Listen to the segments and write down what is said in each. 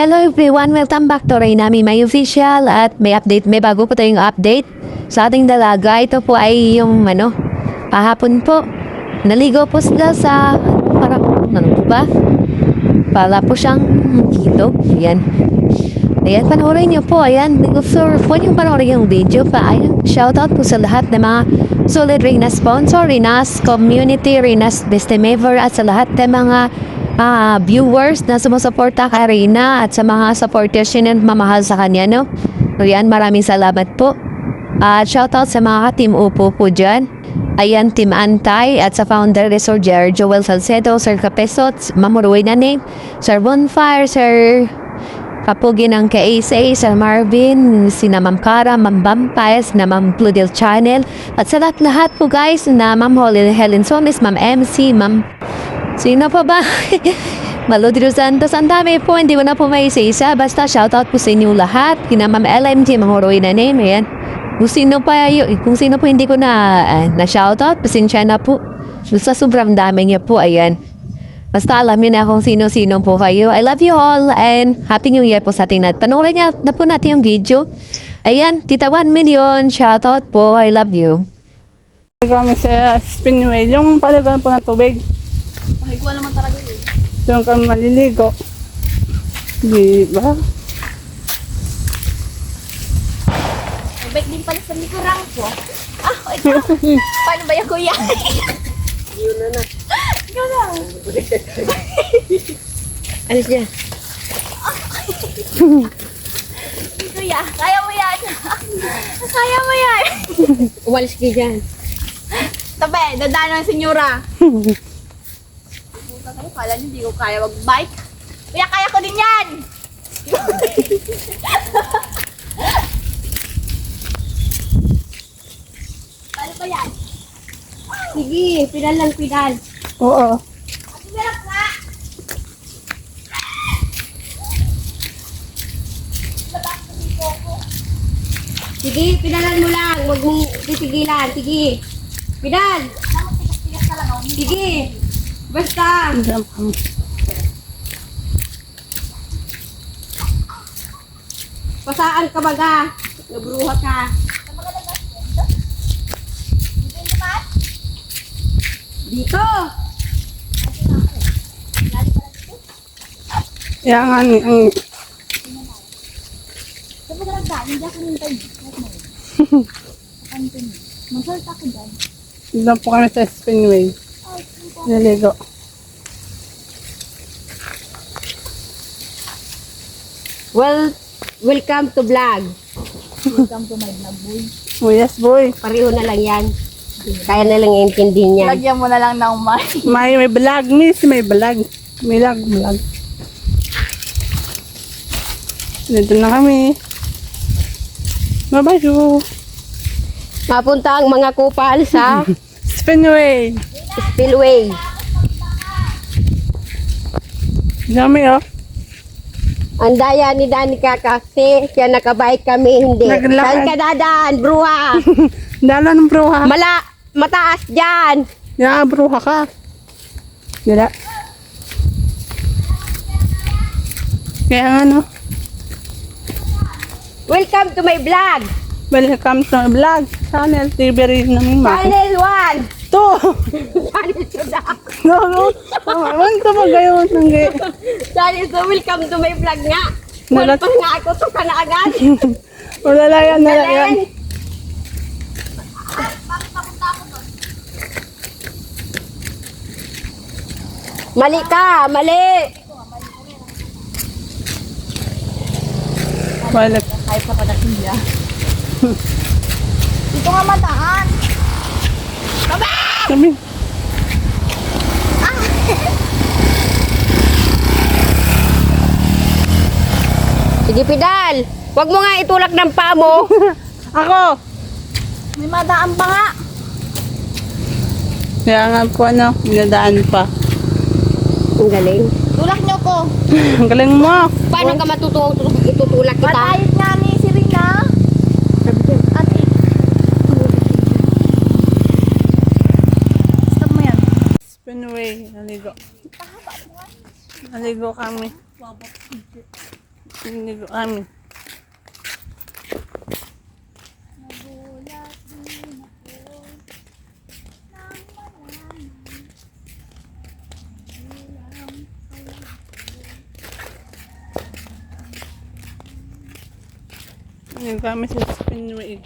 Hello everyone, welcome back to Rainami My Official at may bago po tayong update sa ating dalaga. Ito po ay yung kahapon po. Naligo po sila sa parang po ba? Para po siyang kito. Ayan. Ayan, panoorin niyo po. Ayan, pwede yung panoorin yung video pa. Ayan, shoutout po sa lahat ng mga solid Reyna sponsor, Reyna's community, Reyna's Bestemever at sa lahat ng mga viewers na sumusuporta kay Reyna at sa mga supporters niya na mamahal sa kanya, no? So yan, maraming salamat po. At shoutout sa mga team Upo po dyan. Ayan, Team Antay at sa founder ni Sir Joel Salcedo, Sir Capesot, Mamuruy na name, Sir Bonfire, Sir Kapugi ng KASA, Sir Marvin, sina Ma'am Cara, Ma'am Bampires, na Ma'am Pludel Channel, at sa lahat po guys, na Ma'am Helen Somis, Ma'am MC, Ma'am sino pa ba? Malodro Santos, ang dami po, hindi ko na po may isa-isa. Basta shoutout po sa inyo lahat. Kina Ma'am LMG, mga Roy na name, ayan. Kung sino po hindi ko na shoutout, pasensya na po. Basta sobrang dami niya po, ayan. Basta alam niyo na kung sino-sino po kayo. I love you all and Happy New Year po sa ating natin. Panoorin niya na po natin yung video. Ayan, Tita 1 million, shoutout po, I love you. Kami sa Spinway, yung palagan po ng tubig. Mahigwa naman talaga yun. Doon kami maliligo. Di ba? Mabait din pala sa likurang ko. Ito. Paano ba yung kuya? Yun na. Ikaw lang. Alis niya. Kuya, kaya mo yan. Kaya mo yan. Umalis kayo dyan. Tabi, dadaan ng senyora. Puta kayo, kala niyo hindi ko kaya mag-bike. Kuya, kaya ko din yan. Paano ba yan? Sige, pinal lang pinal. Oo. Ang hirap nga. Sige, pinalan mo lang. Huwag mong titigilan. Sige. Pinal. Tigas-tigas talaga. Sige. Basta. Diyan kami. Pasaan ka baga. Nabruha ka. Dito. Yan nga ni, ang Sabi ka nagdaan, hindi ako nintay. Mag-salt ako dyan. doon po kami sa Spinway. Naligo. Well, welcome to vlog. Welcome to my vlog, boy. Oh yes boy. Pareho na lang yan. Kaya na lang intindihin niya. Lagyan mo na lang ng mic. May vlog miss, may vlog. May vlog. Dito na kami. Bye-bye. Mapunta ang mga kupal sa Spinway. spillway. Dami oh. Ang daya ni Danica kasi kaya nakabike kami hindi. Naglakad. Saan ka dadaan, bruha? Dala ng bruha. Mataas dyan. Ya, bruha ka. Dala. Kaya nga no. Welcome to my vlog. Welcome to my vlog. Channel TV rin namin ma. Channel 1. To! Channel 2 na. No. Tama to magayon ng gay. Channel 2, welcome to my vlog nga. Nalat- Wala pa nga ako to ka na agad. Wala lang yan, wala yan. Mali ka, mali. Wala. Kahit sa padating niya. Dito nga mataan. Sabi. Sige, Pidal. Huwag mo nga itulak ng paa mo. Ako! May madaan pa nga. Kaya nga po ano, minadaan pa. Ang galing. Tulak niyo ko. Ang galing mo. Paano ka matutulak itutulak kita? Matayot nga ni si Rina. Ate. Stop mo yan. Spinway, naligo. Naligo kami. Hindi ko amin. Nagulat din ako nang malaman. Bilang pala. Hindi kami sa Spinway.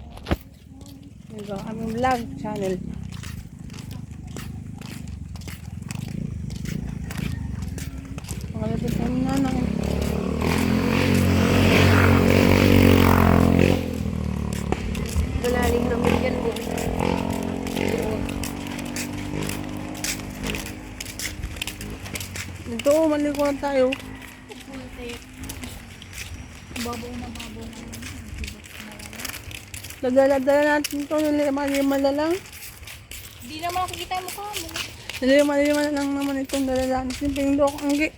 Hindi kami vlog channel. Makalapit kami na ng Malalim naman yan mo. dito, maligo na tayo. Putik. Babaw na babaw na. Dadala-dala natin ito, nilima-lima na lang. Hindi naman nakikita yung mukha mo. Nilima-lima na lang naman itong dala natin. Pindok, anggi.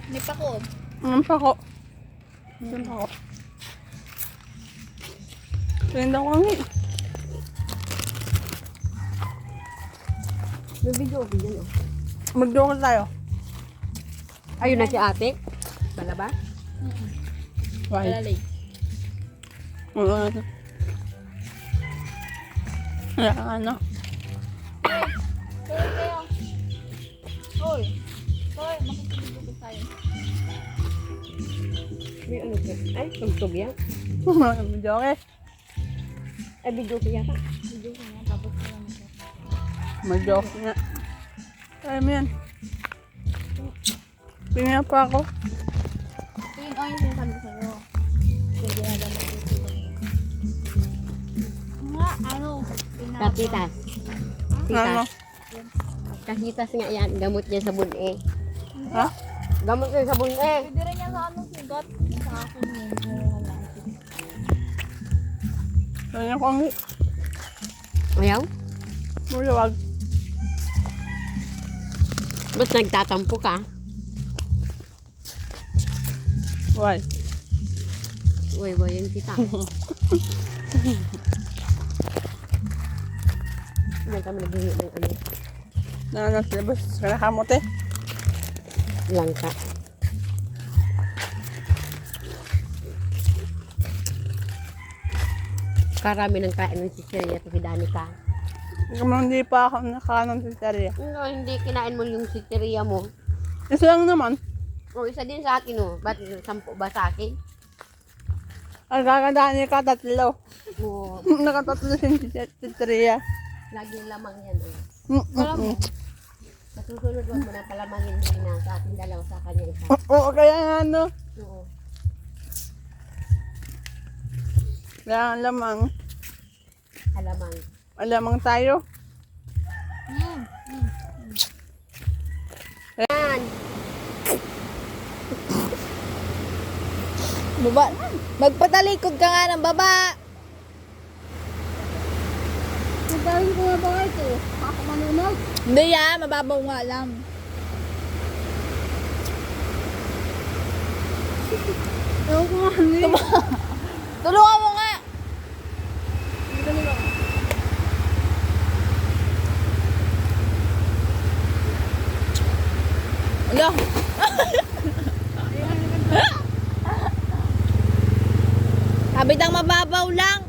May pako. Ang pako. Ang pako. Pindok, anggi. May video ko dyan, oh. Magdoka tayo. Ayun na si ate. Bala ba? Why? Lalay. Ano? Ano? Hoy, kayo. Hoy. Hoy, makikiligo tayo. May ano po? Ay, tugtog yan. Magdoka. Ay, video ko yata. Video ko na, tapos ko lang ito. Magdoka nga. Ay, man. Pinaya pa ako. Ito yung ayun yung sabi sa'yo. Kung ginagawa ko ito. Nga, ano? Katitas. Ano? Kasitas nga yan. Gamot yan sa bun-e. Ha? Gamot yan sa bun-e. Pwede rin yan sa anong sugat. Sa akin yun. Ano ko anggi? Ayaw? Mulawag. Ba't nagtatampo ka? Why? Uy, yung kita. Hindi kami naghihi ng ano. Nasa labas. Kanakamot eh. Langka. Karami ng kain ng sisirya to Danica. Kung hindi pa ako nakanon sa Italia. No, hindi kinain mo yung sisirya mo. Isa lang naman. O, isa din sa akin, oh. Ba't 10 ba sa akin? Ang kakandaan niya katatlo. Oo. Nakatatlo sa Italia. Laging lamang yan, oh. Masusunod wag mo na palamangin din na sa ating dalawa sa kanya isa. Oo, kaya nga ano. Oo. Kaya ang lamang. Alamang. Alamang tayo. Yan. Baba. Magpatalikod ka nga ng baba. Nagkaroon ko nga ba ito? Ako manunog. Hindi yan, mababaw nga lang. Ewan ko nga ano eh. Tulungan mo nga. Ala. Kabit ang mababaw lang.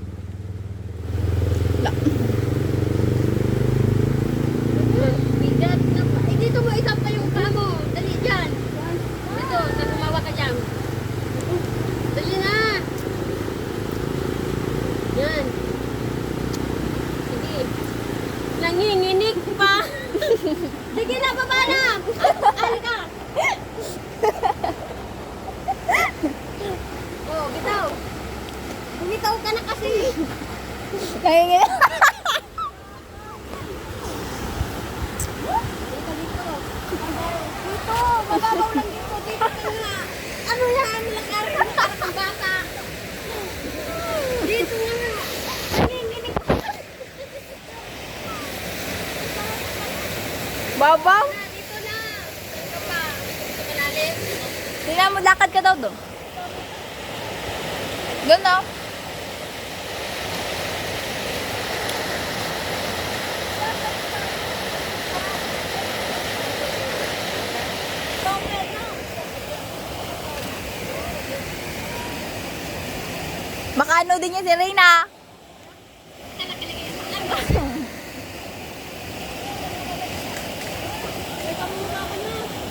Bigat na pa. Eh, dito mo isap pa yung kamo. Dali dyan. Dito, sa tumawa ka dyan. Dali na. Yan. Sige. Nanginginig pa. Sige na, baba na. Halika. Oh, bitaw. Bumitaw ka na kasi. Kaya Dito, mababaw lang dito. Dito ka nga. Ano yan? Lakarin mo para kang bata. Babaw? Tingnan mo, lakad ka daw doon. Doon daw. Makano din niya si Reyna.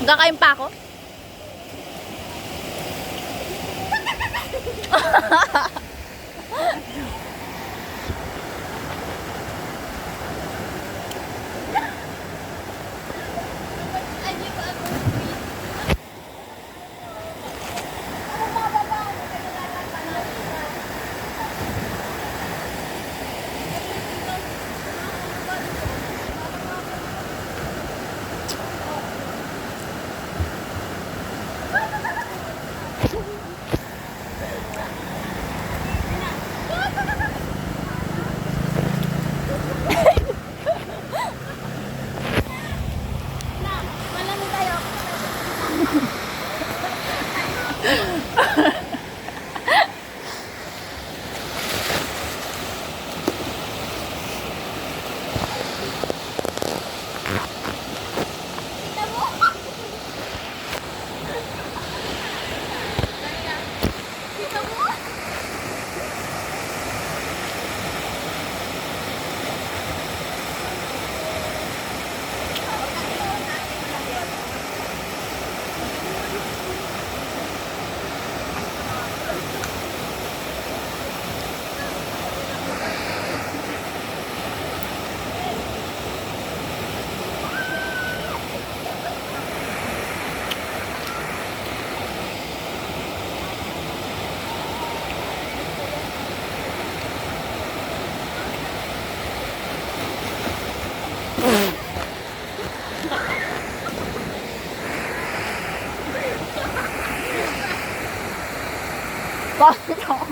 Magkakain pa ako? Bakit ako?